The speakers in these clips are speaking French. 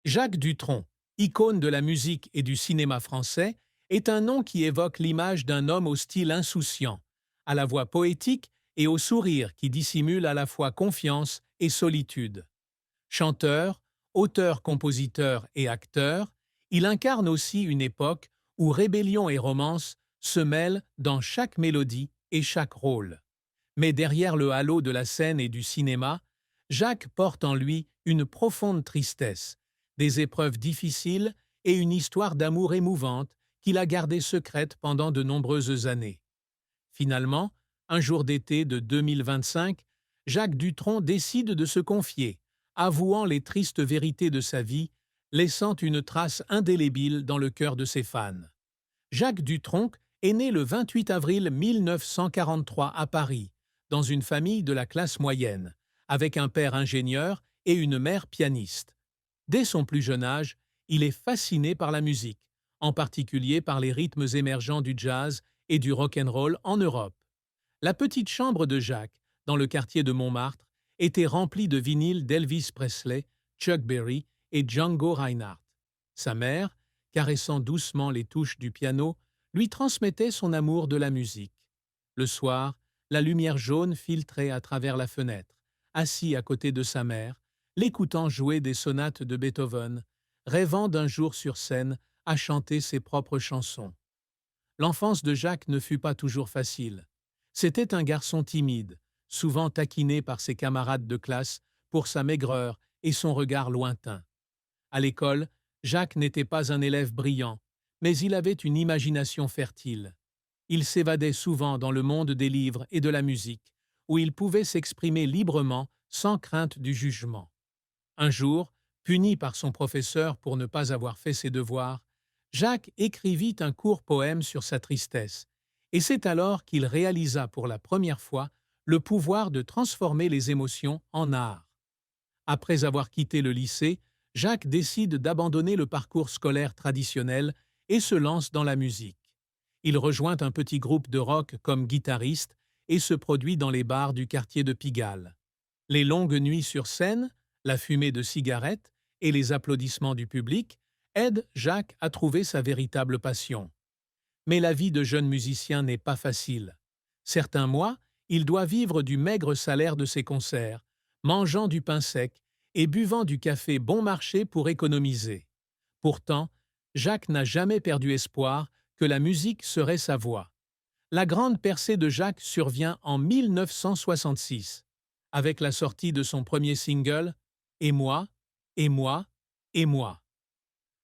Jacques Dutronc, icône de la musique et du cinéma français, est un nom qui évoque l'image d'un homme au style insouciant, à la voix poétique et au sourire qui dissimule à la fois confiance et solitude. Chanteur, auteur-compositeur et acteur, il incarne aussi une époque où rébellion et romance se mêlent dans chaque mélodie et chaque rôle. Mais derrière le halo de la scène et du cinéma, Jacques porte en lui une profonde tristesse, des épreuves difficiles et une histoire d'amour émouvante qu'il a gardée secrète pendant de nombreuses années. Finalement, un jour d'été de 2025, Jacques Dutronc décide de se confier, avouant les tristes vérités de sa vie, laissant une trace indélébile dans le cœur de ses fans. Jacques Dutronc est né le 28 avril 1943 à Paris, dans une famille de la classe moyenne, avec un père ingénieur et une mère pianiste. Dès son plus jeune âge, il est fasciné par la musique, en particulier par les rythmes émergents du jazz et du rock'n'roll en Europe. La petite chambre de Jacques, dans le quartier de Montmartre, était remplie de vinyles d'Elvis Presley, Chuck Berry et Django Reinhardt. Sa mère, caressant doucement les touches du piano, lui transmettait son amour de la musique. Le soir, la lumière jaune filtrait à travers la fenêtre, assis à côté de sa mère, l'écoutant jouer des sonates de Beethoven, rêvant d'un jour sur scène à chanter ses propres chansons. L'enfance de Jacques ne fut pas toujours facile. C'était un garçon timide, souvent taquiné par ses camarades de classe pour sa maigreur et son regard lointain. À l'école, Jacques n'était pas un élève brillant, mais il avait une imagination fertile. Il s'évadait souvent dans le monde des livres et de la musique, où il pouvait s'exprimer librement sans crainte du jugement. Un jour, puni par son professeur pour ne pas avoir fait ses devoirs, Jacques écrivit un court poème sur sa tristesse, et c'est alors qu'il réalisa pour la première fois le pouvoir de transformer les émotions en art. Après avoir quitté le lycée, Jacques décide d'abandonner le parcours scolaire traditionnel et se lance dans la musique. Il rejoint un petit groupe de rock comme guitariste et se produit dans les bars du quartier de Pigalle. Les longues nuits sur scène, la fumée de cigarettes et les applaudissements du public aident Jacques à trouver sa véritable passion. Mais la vie de jeune musicien n'est pas facile. Certains mois, il doit vivre du maigre salaire de ses concerts, mangeant du pain sec et buvant du café bon marché pour économiser. Pourtant, Jacques n'a jamais perdu espoir que la musique serait sa voie. La grande percée de Jacques survient en 1966, avec la sortie de son premier single « Et moi, et moi, et moi ».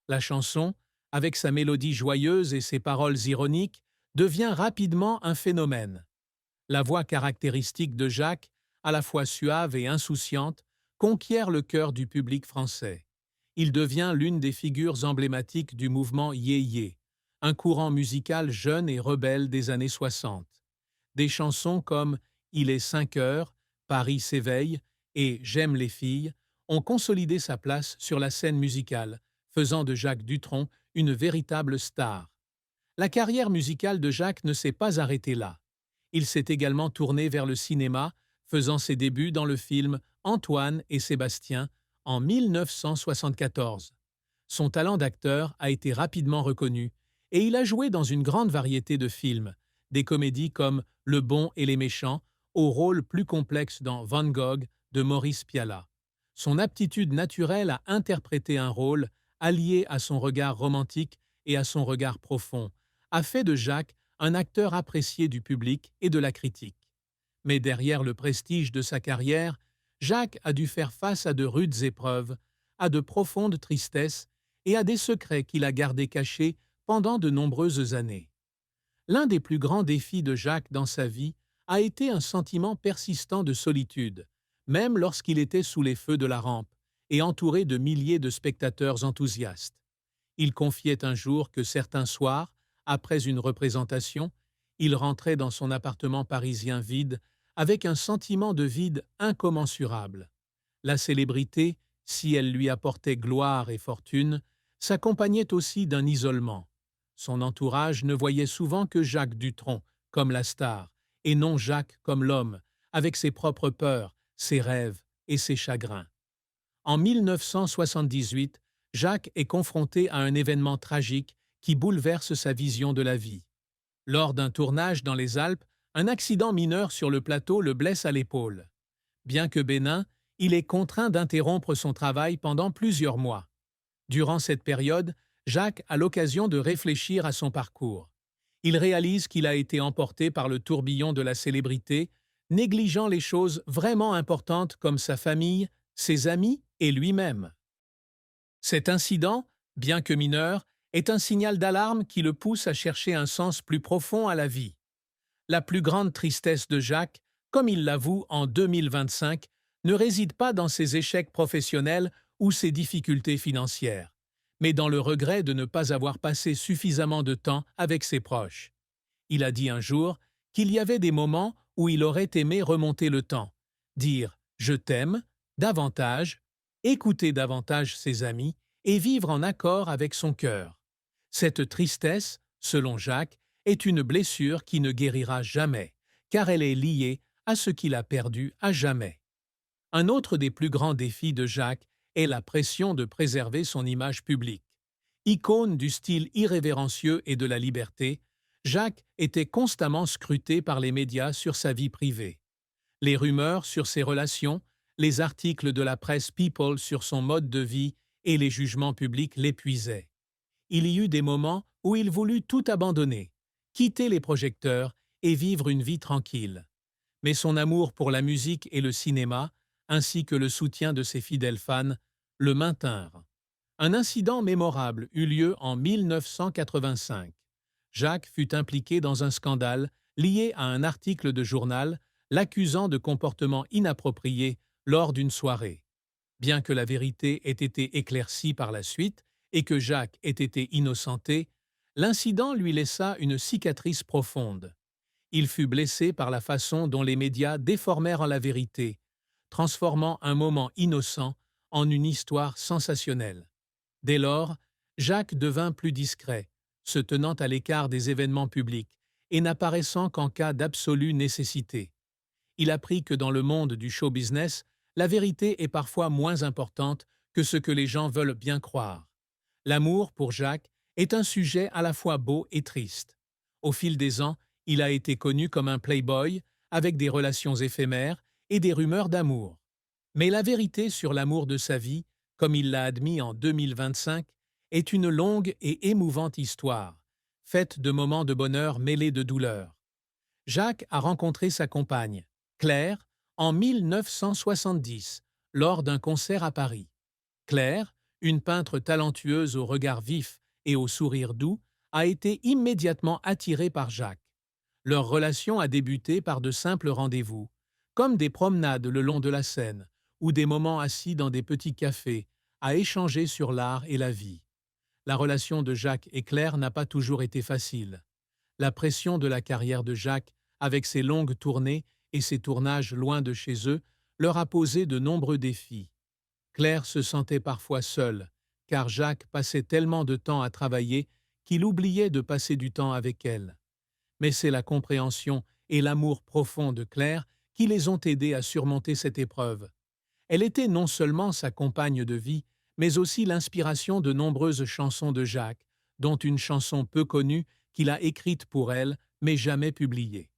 La chanson, avec sa mélodie joyeuse et ses paroles ironiques, devient rapidement un phénomène. La voix caractéristique de Jacques, à la fois suave et insouciante, conquiert le cœur du public français. Il devient l'une des figures emblématiques du mouvement yéyé, un courant musical jeune et rebelle des années 60. Des chansons comme Il est 5 heures, Paris s'éveille et J'aime les filles ont consolidé sa place sur la scène musicale, faisant de Jacques Dutronc une véritable star. La carrière musicale de Jacques ne s'est pas arrêtée là. Il s'est également tourné vers le cinéma, faisant ses débuts dans le film Antoine et Sébastien en 1974. Son talent d'acteur a été rapidement reconnu et il a joué dans une grande variété de films, des comédies comme Le Bon et les Méchants, au rôle plus complexe dans Van Gogh de Maurice Pialat. Son aptitude naturelle à interpréter un rôle, allié à son regard romantique et à son regard profond, a fait de Jacques un acteur apprécié du public et de la critique. Mais derrière le prestige de sa carrière, Jacques a dû faire face à de rudes épreuves, à de profondes tristesses et à des secrets qu'il a gardés cachés pendant de nombreuses années. L'un des plus grands défis de Jacques dans sa vie a été un sentiment persistant de solitude, même lorsqu'il était sous les feux de la rampe et entouré de milliers de spectateurs enthousiastes. Il confiait un jour que certains soirs, après une représentation, il rentrait dans son appartement parisien vide avec un sentiment de vide incommensurable. La célébrité, si elle lui apportait gloire et fortune, s'accompagnait aussi d'un isolement. Son entourage ne voyait souvent que Jacques Dutronc comme la star, et non Jacques comme l'homme, avec ses propres peurs, ses rêves et ses chagrins. En 1978, Jacques est confronté à un événement tragique qui bouleverse sa vision de la vie. Lors d'un tournage dans les Alpes, un accident mineur sur le plateau le blesse à l'épaule. Bien que bénin, il est contraint d'interrompre son travail pendant plusieurs mois. Durant cette période, Jacques a l'occasion de réfléchir à son parcours. Il réalise qu'il a été emporté par le tourbillon de la célébrité, négligeant les choses vraiment importantes comme sa famille, ses amis et lui-même. Cet incident, bien que mineur, est un signal d'alarme qui le pousse à chercher un sens plus profond à la vie. La plus grande tristesse de Jacques, comme il l'avoue en 2025, ne réside pas dans ses échecs professionnels ou ses difficultés financières, mais dans le regret de ne pas avoir passé suffisamment de temps avec ses proches. Il a dit un jour qu'il y avait des moments où il aurait aimé remonter le temps, dire « je t'aime » davantage, écouter davantage ses amis et vivre en accord avec son cœur. Cette tristesse, selon Jacques, est une blessure qui ne guérira jamais, car elle est liée à ce qu'il a perdu à jamais. Un autre des plus grands défis de Jacques est la pression de préserver son image publique. Icône du style irrévérencieux et de la liberté, Jacques était constamment scruté par les médias sur sa vie privée. Les rumeurs sur ses relations, les articles de la presse People sur son mode de vie et les jugements publics l'épuisaient. Il y eut des moments où il voulut tout abandonner, quitter les projecteurs et vivre une vie tranquille. Mais son amour pour la musique et le cinéma, ainsi que le soutien de ses fidèles fans, le maintinrent. Un incident mémorable eut lieu en 1985. Jacques fut impliqué dans un scandale lié à un article de journal l'accusant de comportements inappropriés lors d'une soirée. Bien que la vérité ait été éclaircie par la suite et que Jacques ait été innocenté, l'incident lui laissa une cicatrice profonde. Il fut blessé par la façon dont les médias déformèrent la vérité, transformant un moment innocent en une histoire sensationnelle. Dès lors, Jacques devint plus discret, se tenant à l'écart des événements publics et n'apparaissant qu'en cas d'absolue nécessité. Il apprit que dans le monde du show-business, la vérité est parfois moins importante que ce que les gens veulent bien croire. L'amour, pour Jacques, est un sujet à la fois beau et triste. Au fil des ans, il a été connu comme un playboy, avec des relations éphémères et des rumeurs d'amour. Mais la vérité sur l'amour de sa vie, comme il l'a admis en 2025, est une longue et émouvante histoire, faite de moments de bonheur mêlés de douleur. Jacques a rencontré sa compagne, Claire, en 1970, lors d'un concert à Paris. Claire, une peintre talentueuse au regard vif et au sourire doux, a été immédiatement attirée par Jacques. Leur relation a débuté par de simples rendez-vous, comme des promenades le long de la Seine ou des moments assis dans des petits cafés, à échanger sur l'art et la vie. La relation de Jacques et Claire n'a pas toujours été facile. La pression de la carrière de Jacques, avec ses longues tournées et ses tournages loin de chez eux, leur a posé de nombreux défis. Claire se sentait parfois seule, car Jacques passait tellement de temps à travailler qu'il oubliait de passer du temps avec elle. Mais c'est la compréhension et l'amour profond de Claire qui les ont aidés à surmonter cette épreuve. Elle était non seulement sa compagne de vie, mais aussi l'inspiration de nombreuses chansons de Jacques, dont une chanson peu connue qu'il a écrite pour elle, mais jamais publiée.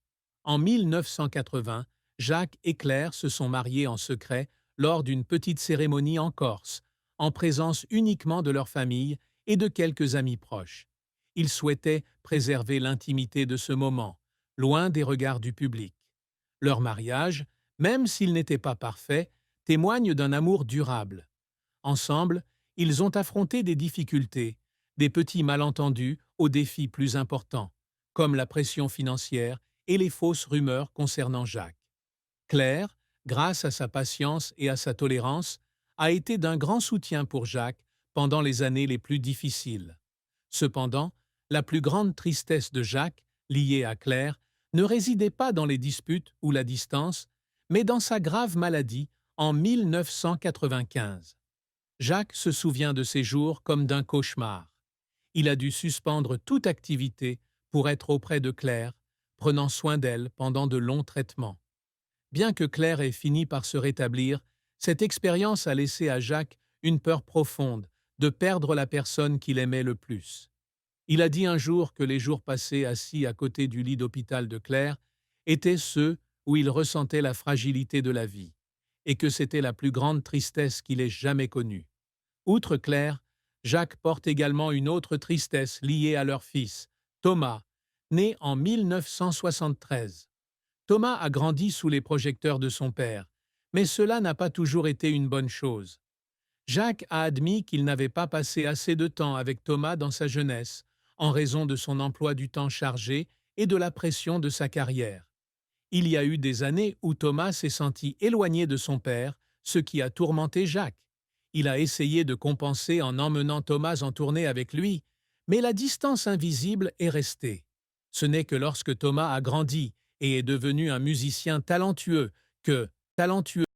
En 1980, Jacques et Claire se sont mariés en secret lors d'une petite cérémonie en Corse, en présence uniquement de leur famille et de quelques amis proches. Ils souhaitaient préserver l'intimité de ce moment, loin des regards du public. Leur mariage, même s'il n'était pas parfait, témoigne d'un amour durable. Ensemble, ils ont affronté des difficultés, des petits malentendus aux défis plus importants, comme la pression financière et les fausses rumeurs concernant Jacques. Claire, grâce à sa patience et à sa tolérance, a été d'un grand soutien pour Jacques pendant les années les plus difficiles. Cependant, la plus grande tristesse de Jacques, liée à Claire, ne résidait pas dans les disputes ou la distance, mais dans sa grave maladie en 1995. Jacques se souvient de ces jours comme d'un cauchemar. Il a dû suspendre toute activité pour être auprès de Claire, prenant soin d'elle pendant de longs traitements. Bien que Claire ait fini par se rétablir, cette expérience a laissé à Jacques une peur profonde de perdre la personne qu'il aimait le plus. Il a dit un jour que les jours passés assis à côté du lit d'hôpital de Claire étaient ceux où il ressentait la fragilité de la vie, et que c'était la plus grande tristesse qu'il ait jamais connue. Outre Claire, Jacques porte également une autre tristesse liée à leur fils, Thomas, né en 1973. Thomas a grandi sous les projecteurs de son père, mais cela n'a pas toujours été une bonne chose. Jacques a admis qu'il n'avait pas passé assez de temps avec Thomas dans sa jeunesse, en raison de son emploi du temps chargé et de la pression de sa carrière. Il y a eu des années où Thomas s'est senti éloigné de son père, ce qui a tourmenté Jacques. Il a essayé de compenser en emmenant Thomas en tournée avec lui, mais la distance invisible est restée. Ce n'est que lorsque Thomas a grandi et est devenu un musicien talentueux que, talentueux